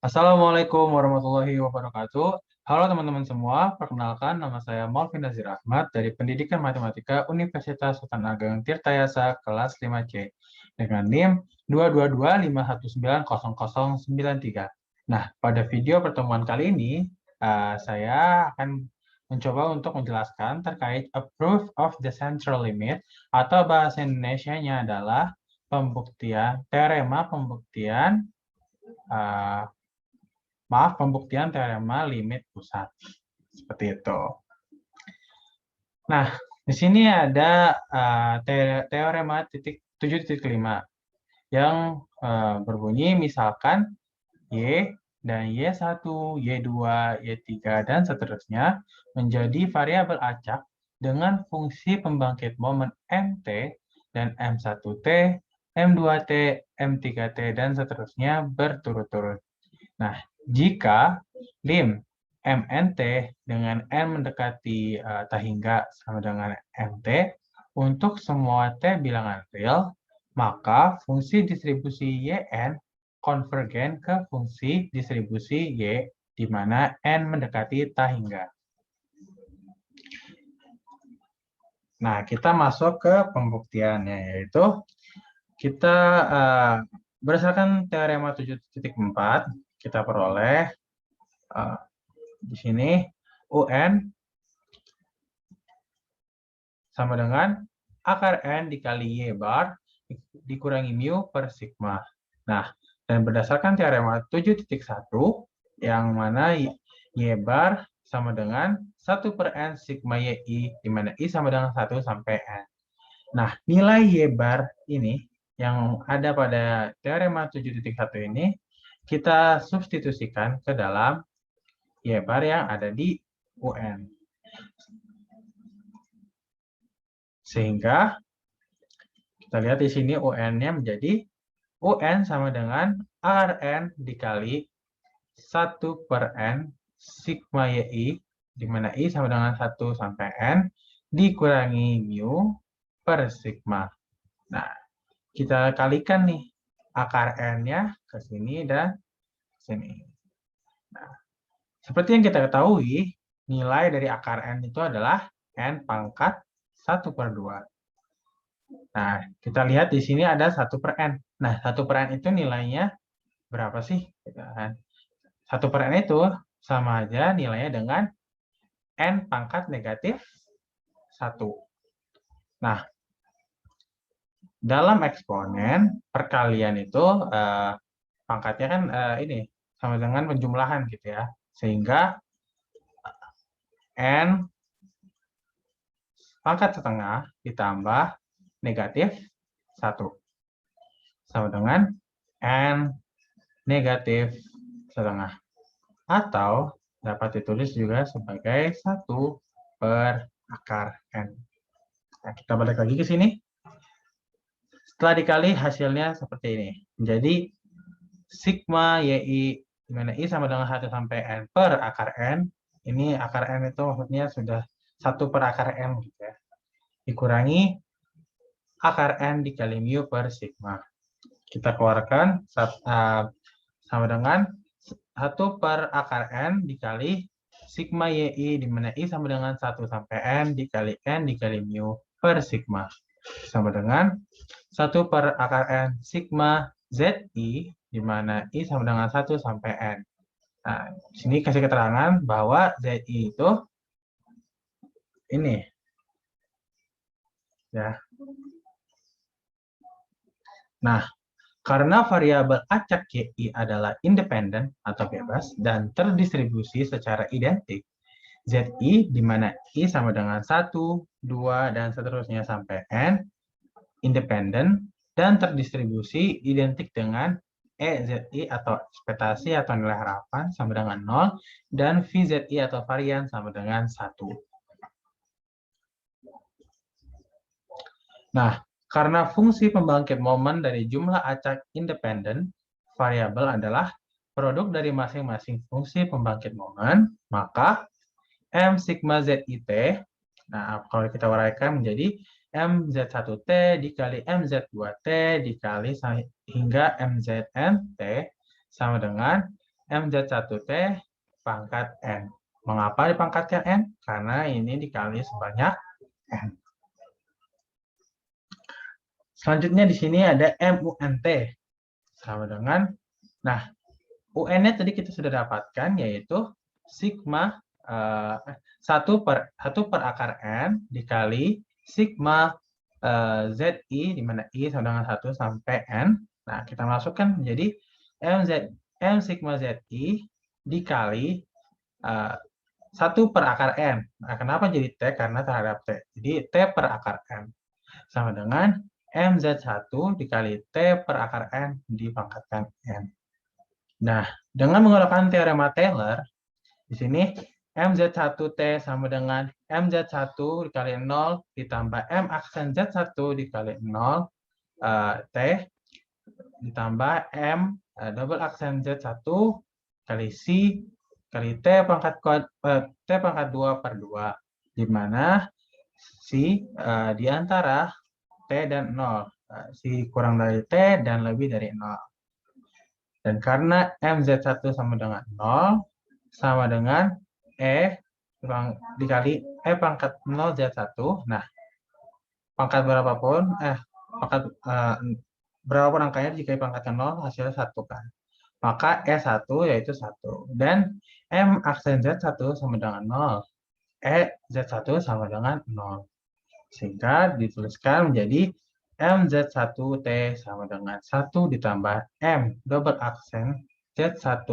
Assalamualaikum warahmatullahi wabarakatuh. Halo teman-teman semua, perkenalkan nama saya Malvin Nazir Ahmad dari Pendidikan Matematika Universitas Sultan Ageng Tirtayasa kelas 5C dengan NIM 22251900093. Nah, pada video pertemuan kali ini saya akan mencoba untuk menjelaskan terkait a proof of the central limit atau bahasa Indonesianya adalah teorema pembuktian uh, pembuktian teorema limit pusat. Seperti itu. Nah, di sini ada teorema 7.5 yang berbunyi misalkan Y dan Y1, Y2, Y3, dan seterusnya menjadi variabel acak dengan fungsi pembangkit momen MT dan M1T, M2T, M3T, dan seterusnya berturut-turut. Nah, jika lim MNT dengan N mendekati tak hingga sama dengan MT, untuk semua T bilangan real, maka fungsi distribusi YN konvergen ke fungsi distribusi Y, di mana N mendekati tak hingga. Nah, kita masuk ke pembuktiannya, yaitu kita berdasarkan teorema 7.4, kita peroleh di sini UN sama dengan akar N dikali Y bar dikurangi mu per sigma. Nah, dan berdasarkan teorema 7.1 yang mana Y bar sama dengan 1 per N sigma YI, di mana I sama dengan 1 sampai N. Nah, nilai Y bar ini yang ada pada teorema 7.1 ini kita substitusikan ke dalam Y bar yang ada di UN. Sehingga kita lihat di sini UN-nya menjadi UN sama dengan RN dikali 1 per N sigma YI, di mana I sama dengan 1 sampai N, dikurangi mu per sigma. Nah, kita kalikan nih akar N-nya ke sini dan sini. Nah, seperti yang kita ketahui, nilai dari akar N itu adalah N pangkat 1 per 2. Nah, kita lihat di sini ada 1 per N. Nah, 1 per N itu nilainya berapa sih? 1 per N itu sama aja nilainya dengan N pangkat negatif 1. Nah, dalam eksponen, perkalian itu pangkatnya kan ini sama dengan penjumlahan gitu ya. Sehingga N pangkat setengah ditambah negatif 1 sama dengan N negatif setengah. Atau dapat ditulis juga sebagai 1 per akar N. Nah, kita balik lagi ke sini. Setelah dikali hasilnya seperti ini. Menjadi sigma YI, di mana I sama dengan 1 sampai N per akar N. Ini akar N itu maksudnya sudah 1 per akar N gitu ya. Dikurangi akar N dikali mu per sigma. Kita keluarkan sama dengan 1 per akar N dikali sigma YI, di mana I sama dengan 1 sampai N dikali mu per sigma. Sama dengan 1 per akar N sigma ZI, di mana I sama dengan 1 sampai N. Nah, di sini kasih keterangan bahwa ZI itu ini. Ya. Nah, karena variabel acak YI adalah independen atau bebas dan terdistribusi secara identik, ZI di mana I sama dengan 1, 2, dan seterusnya sampai N, independen dan terdistribusi identik dengan EZI atau ekspektasi atau nilai harapan sama dengan 0, dan VZI atau varian sama dengan 1. Nah, karena fungsi pembangkit momen dari jumlah acak independen variabel adalah produk dari masing-masing fungsi pembangkit momen, maka M sigma ZIT, nah kalau kita uraikan menjadi MZ1T dikali MZ2T dikali hingga MZNT sama dengan MZ1T pangkat N. Mengapa dipangkatkan N? Karena ini dikali sebanyak N. Selanjutnya di sini ada MUNT. Sama dengan, nah, UN-nya tadi kita sudah dapatkan, yaitu sigma 1 per akar N dikali sigma ZI, di mana I sama dengan 1 sampai N. Nah, kita masukkan menjadi M sigma ZI dikali 1 per akar N. Nah, kenapa jadi T? Karena terhadap T. Jadi T per akar N. Sama dengan MZ1 dikali T per akar N dipangkatkan N. Nah, dengan menggunakan teorema Taylor, di sini MZ1T sama dengan MZ1 dikali 0 ditambah M aksen Z1 dikali 0 T ditambah M double aksen Z1 kali C kali T pangkat 2 per 2, di mana C di antara T dan 0. C kurang dari T dan lebih dari 0. Dan karena MZ1 sama dengan 0, sama dengan E dikali E pangkat 0 Z1. Nah, pangkat berapapun, berapapun angkanya jika dipangkatkan 0, hasilnya 1 kan. Maka E1 yaitu 1. Dan M aksen Z1 sama dengan 0. E Z1 sama dengan 0. Sehingga dituliskan menjadi MZ1T sama dengan 1 ditambah M double aksen Z1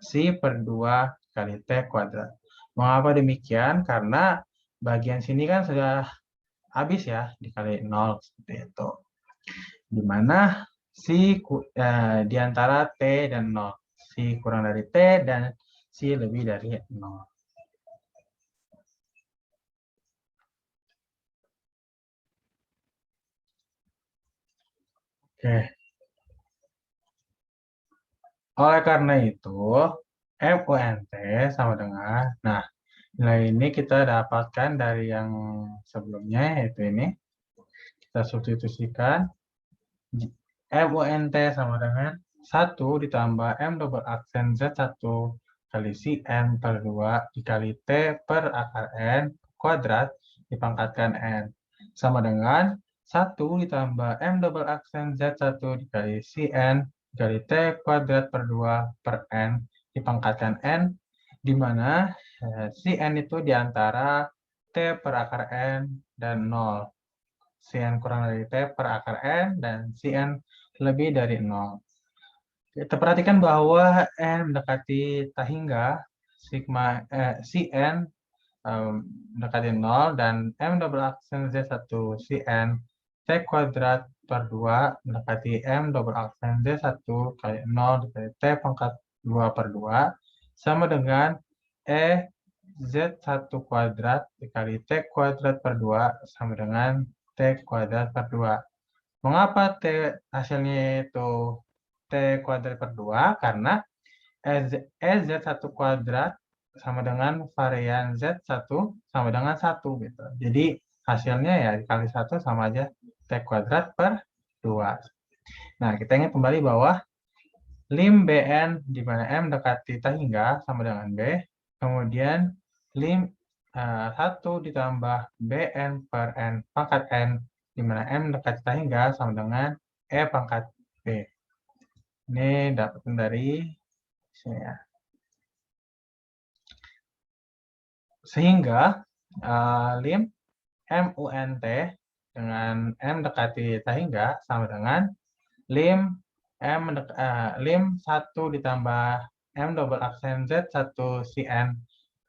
C per 2 kali T kuadrat. Mengapa demikian? Karena bagian sini kan sudah habis ya, dikali 0 seperti itu. Di mana C di antara T dan 0. C kurang dari T dan C lebih dari 0. Oke. Oleh karena itu, MUNT sama dengan, nah, nilai ini kita dapatkan dari yang sebelumnya, yaitu ini. Kita substitusikan. MUNT sama dengan 1 ditambah M double aksen Z1 kali Cn per 2 dikali T per akar N kuadrat dipangkatkan N. Sama dengan 1 ditambah M double aksen Z1 dikali Cn dikali T kuadrat per 2 per N dipangkatkan N, di mana Cn itu diantara T per akar N dan 0. Cn kurang dari T per akar N dan Cn lebih dari 0. Kita perhatikan bahwa N mendekati tak hingga, Cn mendekati 0, dan M double aksen Z1 Cn T kuadrat per 2 mendekati M double aksen Z1 kali 0 dikali T pangkat 2 per 2 sama dengan E Z1 kuadrat dikali T kuadrat per 2 sama dengan T kuadrat per 2. Mengapa hasilnya itu T kuadrat per 2? Karena EZ1 kuadrat sama dengan varian Z1 sama dengan 1 gitu. Jadi hasilnya ya dikali 1 sama aja T kuadrat per 2. Nah, kita ingat kembali bahwa lim Bn di mana M dekati tak hingga sama dengan B, kemudian lim 1 ditambah Bn per N pangkat N di mana M dekati tak hingga sama dengan E pangkat B. Ini dapatkan dari sini ya. Sehingga lim MUNT dengan M dekati tak hingga sama dengan lim 1 ditambah M double aksen Z1 Cn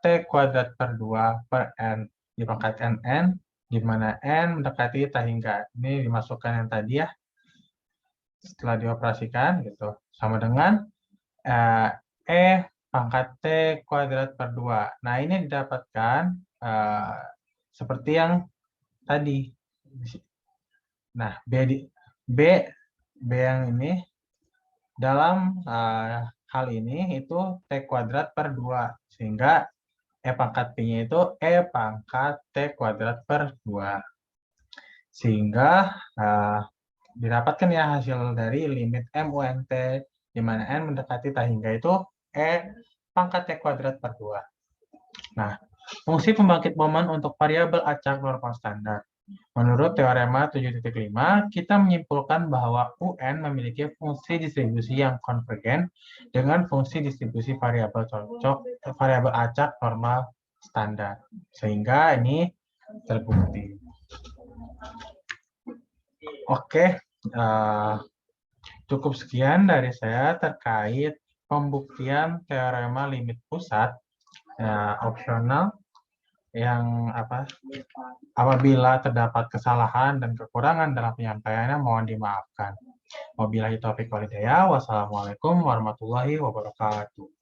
T kuadrat per 2 per N dipangkatkan N, di mana N mendekati tak hingga. Ini dimasukkan yang tadi ya, setelah dioperasikan gitu, sama dengan E pangkat T kuadrat per 2. Nah, ini didapatkan seperti yang tadi. Nah, B yang ini dalam hal ini itu T kuadrat per 2. Sehingga E pangkat P-nya itu E pangkat T kuadrat per 2. Sehingga didapatkan ya hasil dari limit MUNT di mana N mendekati tak hingga itu E pangkat T kuadrat per 2. Nah, fungsi pembangkit momen untuk variabel acak normal standar. Menurut teorema 7.5, kita menyimpulkan bahwa UN memiliki fungsi distribusi yang konvergen dengan fungsi distribusi variabel cocok, variabel acak normal standar. Sehingga ini terbukti. Oke, cukup sekian dari saya terkait pembuktian teorema limit pusat opsional yang apabila terdapat kesalahan dan kekurangan dalam penyampaiannya mohon dimaafkan. Wabillahi taufiq wal hidayah. Wassalamualaikum warahmatullahi wabarakatuh.